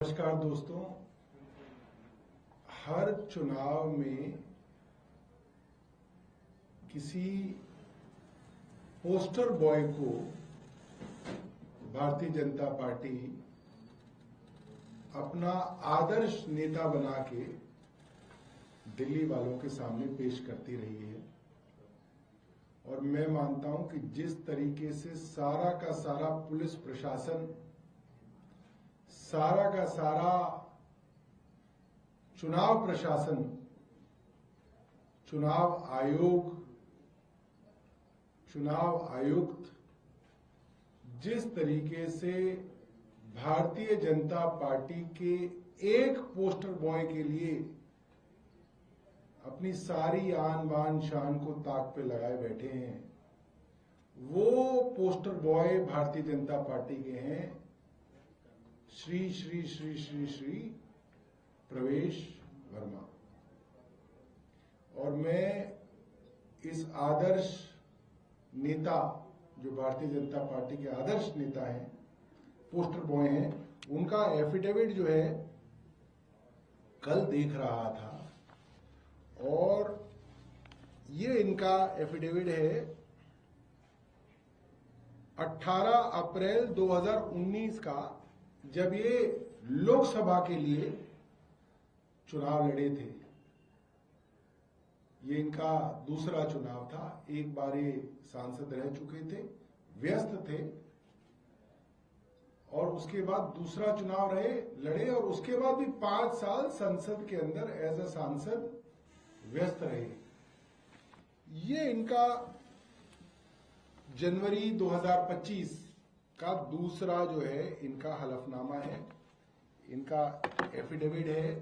नमस्कार दोस्तों। हर चुनाव में किसी पोस्टर बॉय को भारतीय जनता पार्टी अपना आदर्श नेता बना के दिल्ली वालों के सामने पेश करती रही है। और मैं मानता हूं कि जिस तरीके से सारा का सारा पुलिस प्रशासन, सारा का सारा चुनाव प्रशासन, चुनाव आयोग, चुनाव आयुक्त जिस तरीके से भारतीय जनता पार्टी के एक पोस्टर बॉय के लिए अपनी सारी आन बान शान को ताक पे लगाए बैठे हैं, वो poster boy Bharatiya Janata party के हैं श्री श्री श्री श्री श्री प्रवेश वर्मा। और मैं इस आदर्श नेता, जो भारतीय जनता पार्टी के आदर्श नेता हैं, पोस्टर बॉय हैं, उनका एफिडेविट जो है कल देख रहा था। और ये इनका एफिडेविट है 18 अप्रैल 2019 का, जब ये लोकसभा के लिए चुनाव लड़े थे। ये इनका दूसरा चुनाव था। एक बार ये सांसद रह चुके थे, व्यस्त थे, और उसके बाद दूसरा चुनाव लड़े और उसके बाद भी 5 साल संसद के अंदर एज अ सांसद व्यस्त रहे। ये इनका जनवरी 2025 का दूसरा जो है इनका हलफनामा है, इनका एफिडेविट है,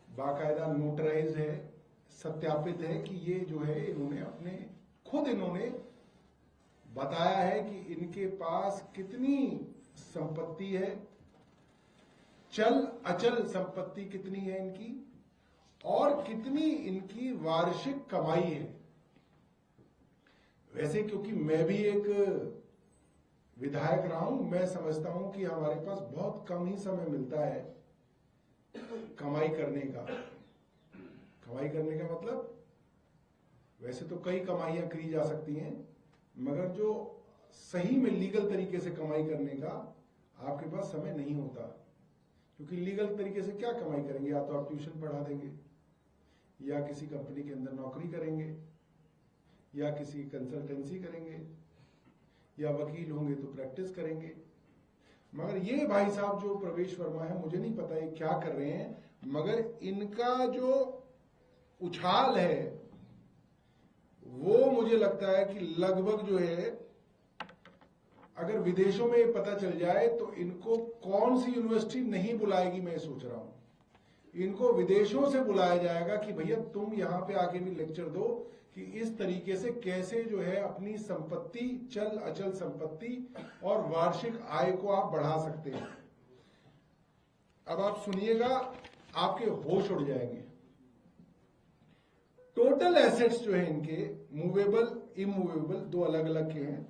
बाकायदा नोटराइज है, सत्यापित है कि ये जो है इन्होंने खुद बताया है कि इनके पास कितनी संपत्ति है, चल अचल संपत्ति कितनी है इनकी, और कितनी इनकी वार्षिक कमाई है। वैसे क्योंकि मैं भी एक विधायक रहा हूं, मैं समझता हूं कि हमारे पास बहुत कम ही समय मिलता है कमाई करने का। कमाई करने का मतलब, वैसे तो कई कमाइयां करी जा सकती हैं, मगर जो सही में लीगल तरीके से कमाई करने का आपके पास समय नहीं होता। क्योंकि लीगल तरीके से क्या कमाई करेंगे? या तो आप ट्यूशन पढ़ा देंगे, या किसी कंपनी के अंदर नौकरी करेंगे, या किसी कंसल्टेंसी करेंगे, या वकील होंगे तो प्रैक्टिस करेंगे। मगर ये भाई साहब जो प्रवेश वर्मा है, मुझे नहीं पता ये क्या कर रहे हैं, मगर इनका जो उछाल है वो मुझे लगता है कि लगभग जो है, अगर विदेशों में ये पता चल जाए तो इनको कौन सी यूनिवर्सिटी नहीं बुलाएगी, मैं सोच रहा हूं। इनको विदेशों से बुलाया जाएगा कि भैया तुम यहां पे आके भी लेक्चर दो कि इस तरीके से कैसे जो है अपनी संपत्ति, चल अचल संपत्ति और वार्षिक आय को आप बढ़ा सकते हैं। अब आप सुनिएगा, आपके होश उड़ जाएंगे। टोटल एसेट्स जो है इनके, मूवेबल, इमूवेबल, दो अलग अलग के हैं।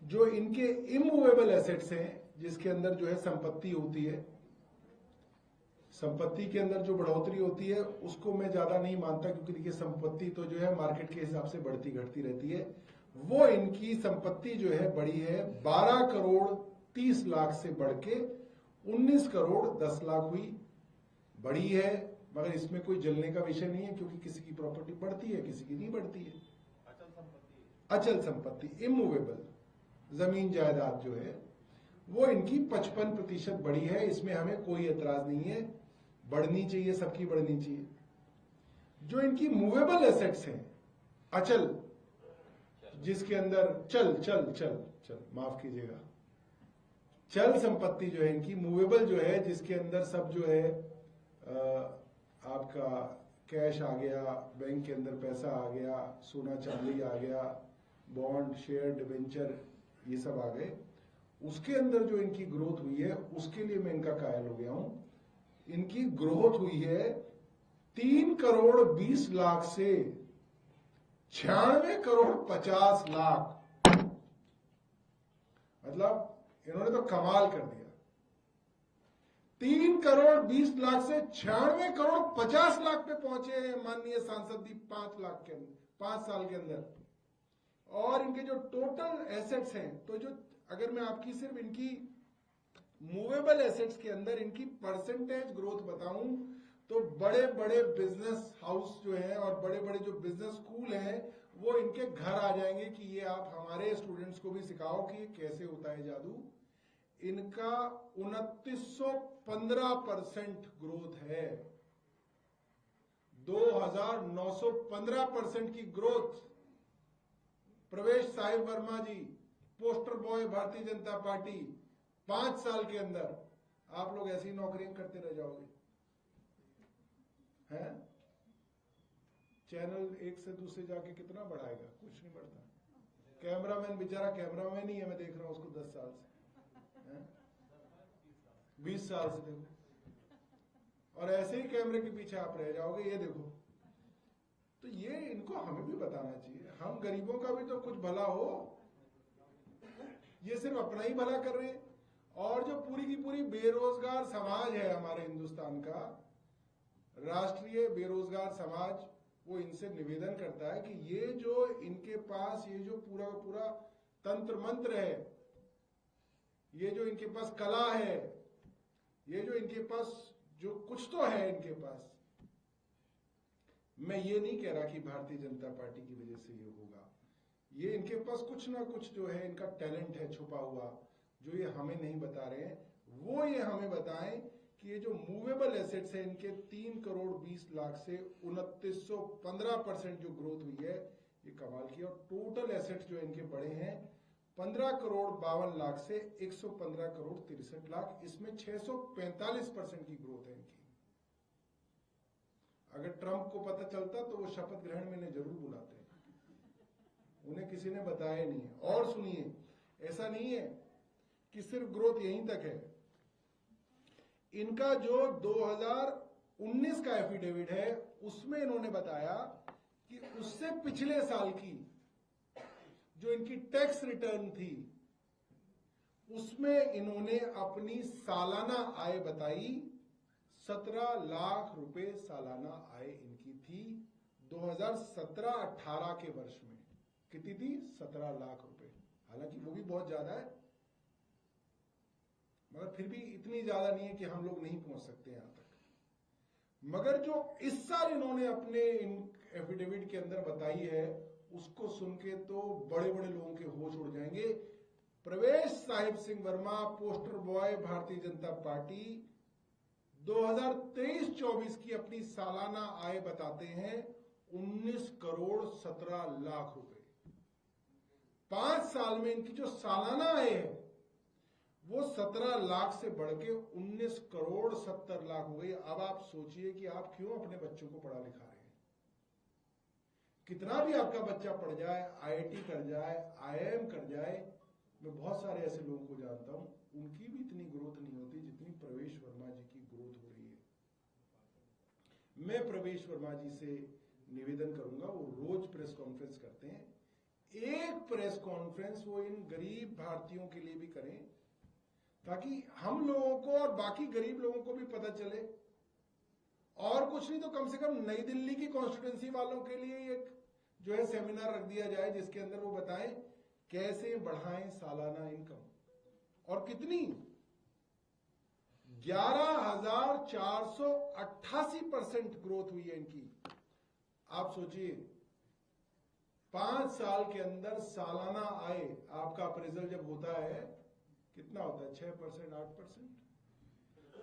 जो इनके इमूवेबल एसेट्स हैं, जिसके अंदर जो है संपत्ति होती है, संपत्ति के अंदर जो बढ़ोतरी होती है उसको मैं ज्यादा नहीं मानता, क्योंकि देखिए संपत्ति तो जो है मार्केट के हिसाब से बढ़ती घटती रहती है। वो इनकी संपत्ति जो है बढ़ी है 12 करोड़ 30 लाख से बढ़ के 19 करोड़ 10 लाख हुई, बढ़ी है। मगर इसमें कोई जलने का विषय नहीं है, क्योंकि किसी की प्रॉपर्टी बढ़ती है, किसी की नहीं बढ़ती है। अचल संपत्ति, इमूवेबल, जमीन जायदाद जो है वो इनकी 55% बढ़ी है। इसमें हमें कोई एतराज नहीं है, बढ़नी चाहिए, सबकी बढ़नी चाहिए। जो इनकी मूवेबल एसेट्स हैं, अचल, जिसके अंदर चल माफ कीजिएगा, चल संपत्ति जो है इनकी, मूवेबल जो है जिसके अंदर सब जो है आपका कैश आ गया, बैंक के अंदर पैसा आ गया, सोना चांदी आ गया, बॉन्ड, शेयर, डिवेंचर, ये सब आ गए। उसके अंदर जो इनकी ग्रोथ हुई है, उसके लिए मैं इनका कायल हो गया हूं। इनकी ग्रोथ हुई है 3 करोड़ 20 लाख से 96 करोड़ 50 लाख। मतलब इन्होंने तो कमाल कर दिया। 3,20,00,000 से 96,50,00,000 पे पहुंचे हैं माननीय सांसद जी 5 साल के अंदर। और इनके जो टोटल एसेट्स हैं, तो जो अगर मैं आपकी सिर्फ इनकी मूवेबल एसेट्स के अंदर इनकी परसेंटेज ग्रोथ बताऊं तो बड़े बड़े बिजनेस हाउस जो है और बड़े बड़े जो बिजनेस स्कूल हैं वो इनके घर आ जाएंगे कि ये आप हमारे स्टूडेंट्स को भी सिखाओ कि ये कैसे होता है जादू। इनका 2915% ग्रोथ है, 2915% की ग्रोथ। प्रवेश साहिब वर्मा जी, poster boy Bharatiya Janata party, 5 साल के अंदर आप लोग ऐसी नौकरियां करते रह जाओगे हैं? चैनल एक से दूसरे जाके कितना बढ़ाएगा? कुछ नहीं बढ़ता। कैमरामैन बेचारा कैमरामैन ही है, मैं देख रहा हूं उसको 10 साल से, 20 साल से देखो, और ऐसे ही कैमरे के पीछे आप रह जाओगे। ये देखो, तो ये इनको हमें भी बताना चाहिए, हम गरीबों का भी तो कुछ भला हो। ये सिर्फ अपना ही भला कर रहे हैं। और जो पूरी की पूरी बेरोजगार समाज है हमारे हिंदुस्तान का, राष्ट्रीय बेरोजगार समाज, वो इनसे निवेदन करता है कि ये जो इनके पास ये जो पूरा पूरा तंत्र मंत्र है, ये जो इनके पास कला है, ये जो इनके पास जो कुछ तो है इनके पास, मैं ये नहीं कह रहा कि भारतीय जनता पार्टी की वजह से ये होगा, ये इनके पास कुछ ना कुछ जो है इनका टैलेंट है छुपा हुआ, जो ये हमें नहीं बता रहे हैं। वो ये हमें बताएं कि ये जो मूवेबल एसेट्स है इनके 3,20,00,000 से 2915% जो ग्रोथ हुई है, ये कमाल की। और टोटल एसेट्स जो इनके बढ़े हैं 15,52,00,000 से 115,63,00,000, इसमें 645% की ग्रोथ है इनकी। अगर ट्रंप को पता चलता तो वो शपथ ग्रहण में इन्हें जरूर बुलाते, उन्हें किसी ने बताया नहीं है। और सुनिए, ऐसा नहीं है कि सिर्फ ग्रोथ यहीं तक है, इनका जो 2019 का एफिडेविट है उसमें इन्होंने बताया कि उससे पिछले साल की जो इनकी टैक्स रिटर्न थी उसमें इन्होंने अपनी सालाना आय बताई, 17 लाख रुपए सालाना आय इनकी थी 2017-18 के वर्ष में। कितनी थी? 17 लाख रुपए। हालांकि वो भी बहुत ज्यादा है, मगर फिर भी इतनी ज्यादा नहीं है कि हम लोग नहीं पहुंच सकते यहां तक। मगर जो इस साल इन्होंने अपने एफिडेविट के अंदर बताई है, उसको सुन के तो बड़े बड़े लोगों के होश उड़ जाएंगे। प्रवेश Sahib Singh Verma, poster boy Bharatiya Janata party, 2023-24 की अपनी सालाना आय बताते हैं 19,17,00,000 रुपए। 5 साल में इनकी जो सालाना आय है वो 17 लाख से बढ़ के 19,70,00,000 हो गई। अब आप सोचिए कि आप क्यों अपने बच्चों को पढ़ा लिखा रहे हैं। कितना भी आपका बच्चा पढ़ जाए, आईआईटी कर जाए, आईआईएम कर जाए, मैं बहुत सारे ऐसे लोगों को जानता हूं, उनकी भी इतनी ग्रोथ नहीं होती जितनी प्रवेश वर्मा जी की ग्रोथ हो रही है। मैं प्रवेश वर्मा जी से निवेदन करूंगा, वो रोज प्रेस कॉन्फ्रेंस करते हैं, एक प्रेस कॉन्फ्रेंस वो इन गरीब भारतीयों के लिए भी करें, ताकि हम लोगों को और बाकी गरीब लोगों को भी पता चले। और कुछ नहीं तो कम से कम नई दिल्ली की कॉन्स्टिट्यूंसी वालों के लिए एक जो है सेमिनार रख दिया जाए, जिसके अंदर वो बताएं कैसे बढ़ाएं सालाना इनकम। और कितनी? 11,488% ग्रोथ हुई है इनकी। आप सोचिए, 5 साल के अंदर सालाना आय, आपका अप्रेजल जब होता है कितना होता है? 6%, 8%।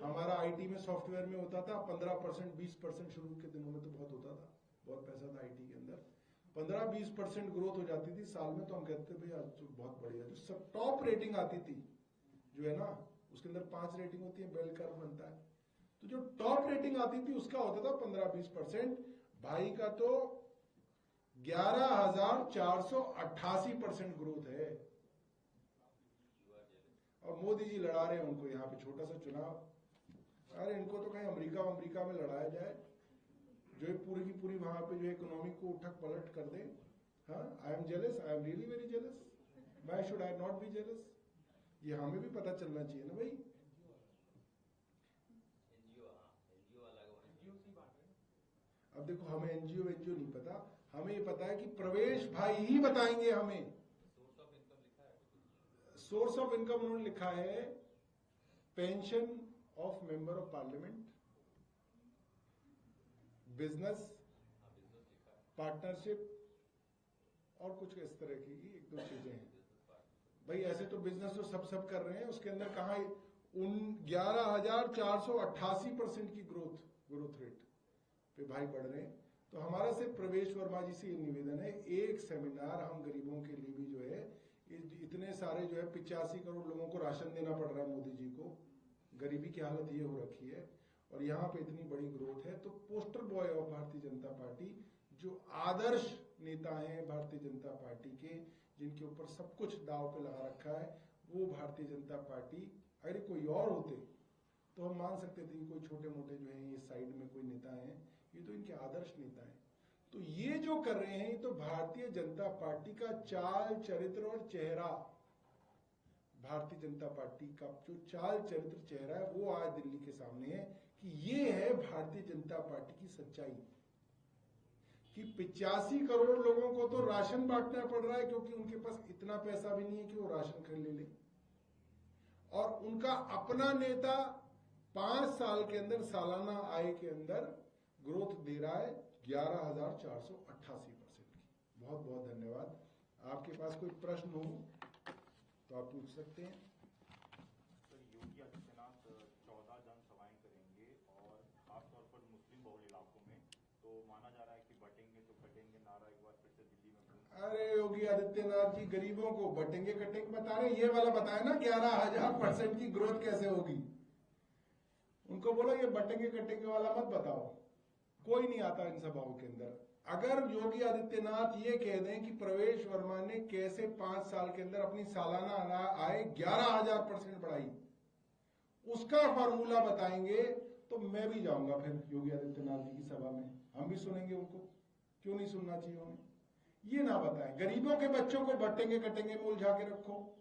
हमारा आईटी में सॉफ्टवेयर में होता था 15%, 20%। शुरू के दिनों में तो बहुत होता था, बहुत पैसा था आईटी के अंदर। 15-20% ग्रोथ हो जाती थी साल में, तो हम कहते थे भाई आज तो बहुत बढ़िया। जो सब टॉप रेटिंग आती थी जो है ना, उसके अंदर 5 रेटिंग होती है, बेल कर्व बनता है, तो जो टॉप रेटिंग आती थी उसका होता था 15-20%। भाई का तो 11,488% ग्रोथ है। और मोदी जी लड़ा रहे हैं उनको यहाँ पे छोटा सा चुनाव। अरे इनको तो कहीं अमेरिका में लड़ाया जाए, जो पूरी की पूरी वहां पे जो इकोनॉमी को उठक पलट कर दे। हाँ, I am jealous, I am really very jealous. Why should I not be jealous? ये हमें भी पता चलना चाहिए ना भाई। अब देखो हमें एनजीओ नहीं पता, हमें ये पता है कि प्रवेश भाई ही बताएंगे हमें। सोर्स ऑफ इनकम उन्होंने लिखा है pension of member of parliament, business, partnership और कुछ इस तरह की एक दो चीजें हैं। भाई ऐसे तो बिजनेस तो सब कर रहे हैं, उसके अंदर कहा 11,488% की ग्रोथ रेट पे भाई बढ़ रहे हैं। तो हमारा सिर्फ प्रवेश वर्मा जी से ये निवेदन है, एक सेमिनार हम गरीबों के लिए भी जो है, इतने सारे जो है 85 करोड़ लोगों को राशन देना पड़ रहा है मोदी जी को, गरीबी की हालत ये हो रखी है और यहाँ पे इतनी बड़ी ग्रोथ है। तो poster boy of Bharatiya Janata party, जो आदर्श नेता हैं भारतीय जनता पार्टी के, जिनके ऊपर सब कुछ दाव पे लगा रखा है, वो भारतीय जनता पार्टी, अगर कोई और होते तो हम मान सकते थे कि कोई छोटे मोटे जो है ये साइड में कोई नेता हैं, ये तो इनके आदर्श नेता हैं। तो ये जो कर रहे हैं, तो भारतीय जनता पार्टी का चाल चरित्र और चेहरा, भारतीय जनता पार्टी का जो चाल चरित्र चेहरा है वो आज दिल्ली के सामने है कि ये है भारतीय जनता पार्टी की सच्चाई, कि 85 करोड़ लोगों को तो राशन बांटना पड़ रहा है क्योंकि उनके पास इतना पैसा भी नहीं है कि वो राशन खरीद ले, और उनका अपना नेता 5 साल के अंदर सालाना आय के अंदर ग्रोथ दे रहा है 11,488% की। बहुत बहुत धन्यवाद। आपके पास कोई प्रश्न हो तो आप पूछ सकते हैं। सर, योगी आदित्यनाथ 14 जनसभाएं करेंगे और खासतौर पर मुस्लिम बहुल इलाकों में, तो माना जा रहा है कि बटेंगे तो कटेंगे नारा एक बार फिर से दिल्ली में। अरे योगी आदित्यनाथ जी गरीबों को बटेंगे कटेंगे बता रहे, ये वाला बताए ना 11,000% की ग्रोथ कैसे होगी। उनको बोलो ये बटेंगे कटेंगे वाला मत बताओ, कोई नहीं आता इन सभाओं के अंदर। अगर योगी आदित्यनाथ ये कह दें कि प्रवेश वर्मा ने कैसे 5 साल के अंदर अपनी सालाना आय 11,000% बढ़ाई, उसका फॉर्मूला बताएंगे तो मैं भी जाऊंगा फिर योगी आदित्यनाथ जी की सभा में, हम भी सुनेंगे उनको। क्यों नहीं सुनना चाहिए उन्हें? ये ना बताएं, गरीबों के बच्चों को बटेंगे कटेंगे में उलझा के रखो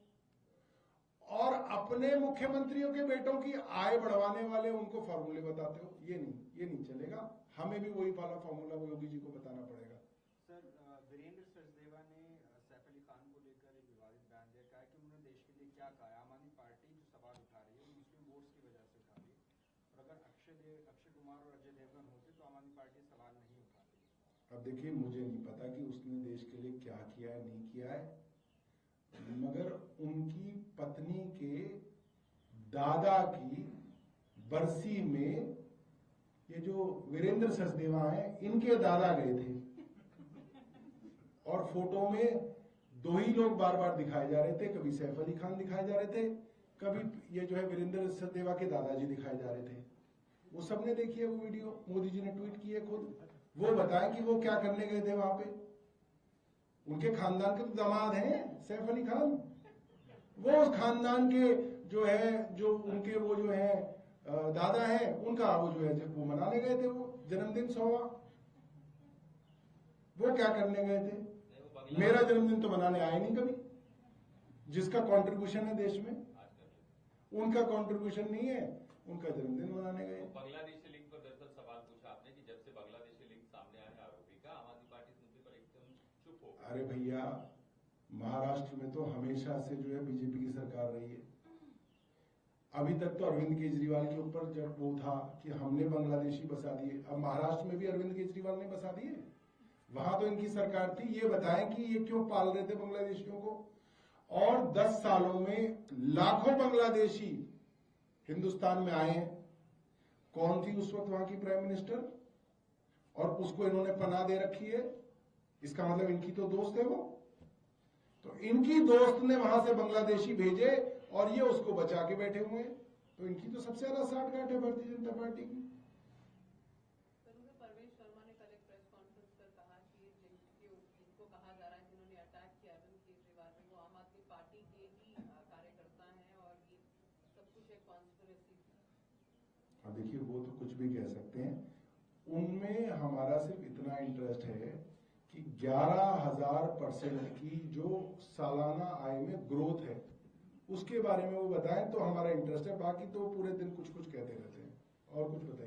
और अपने मुख्यमंत्रियों के बेटों की आय बढ़वाने वाले उनको फॉर्मूले बताते हो। ये नहीं चलेगा, हमें भी वही वाला फॉर्मूला योगी जी को बताना पड़ेगा। सर, वीरेंद्र सचदेवा ने सैफ अली खान को लेकर एक विवादित बयान दिया, कहा कि उन्होंने देश के लिए क्या कहा। आम आदमी पार्टी जो सवाल उठा रही है वो मुस्लिम वोट्स की वजह से उठा रही है, और अगर अक्षय कुमार और अजय देवगन होते तो आम आदमी पार्टी सवाल नहीं उठाती। अब देखिए, मुझे नहीं पता कि उसने देश के लिए क्या किया है नहीं किया है, मगर उनकी पत्नी के दादा की बरसी में ये जो वीरेंद्र सचदेवा हैं, इनके दादा गए थे और फोटो में 2 ही लोग बार बार दिखाए जा रहे थे, कभी सैफ अली खान दिखाए जा रहे थे, कभी ये जो है वीरेंद्र सचदेवा के दादाजी दिखाए जा रहे थे। वो सबने देखी है वो वीडियो, मोदी जी ने ट्वीट की है खुद। वो बताएं कि वो क्या करने गए थे वहां पे। उनके खानदान के तो दामाद हैं सैफ अली खान, वो उस खानदान के जो है, जो उनके वो जो है दादा है, उनका वो जो है जब वो मनाने गए थे, वो जन्मदिन 100वां, वो क्या करने गए थे? मेरा जन्मदिन तो मनाने आए नहीं कभी, जिसका कंट्रीब्यूशन है देश में, उनका कंट्रीब्यूशन नहीं है, उनका जन्मदिन मनाने गए। बांग्लादेशी लिंक पर दरअसल सवाल पूछा आपने कि जब से बांग्लादेशी लिंक सामने आए आरोपी का, आम आदमी पार्टी इस मुद्दे पर एकदम चुप हो। अरे भैया, महाराष्ट्र में तो हमेशा से जो है बीजेपी की सरकार रही है। अभी तक तो अरविंद केजरीवाल के ऊपर जब वो था कि हमने बांग्लादेशी बसा दिए, अब महाराष्ट्र में भी अरविंद केजरीवाल ने बसा दिए, वहां तो इनकी सरकार थी। ये बताएं कि ये क्यों पाल रहे थे बांग्लादेशियों को, और 10 सालों में लाखों बांग्लादेशी हिंदुस्तान में आए हैं। कौन थी उस वक्त वहां की प्राइम मिनिस्टर, और उसको इन्होंने पनाह दे रखी है, इसका मतलब इनकी तो दोस्त है वो। तो इनकी दोस्त ने वहां से बांग्लादेशी भेजे और ये उसको बचा के बैठे हुए हैं, तो इनकी तो सबसे ज्यादा साठगांठ है भारतीय जनता पार्टी की। परवेश वर्मा ने कल एक प्रेस कॉन्फ्रेंस कर कहा कि जिनको कहा जा रहा है जिन्होंने अटैक किया अरविंद केजरीवाल में, वो आम आदमी पार्टी के ही कार्यकर्ता हैं और ये सब कुछ एक कॉन्स्पिरेसी थी। अब देखिए, वो तो कुछ भी कह सकते हैं, उनमें हमारा सिर्फ इतना इंटरेस्ट है कि 11,000% की जो सालाना आय में ग्रोथ है उसके बारे में वो बताएं, तो हमारा इंटरेस्ट है। बाकी तो पूरे दिन कुछ कुछ कहते रहते हैं। और कुछ बताइए।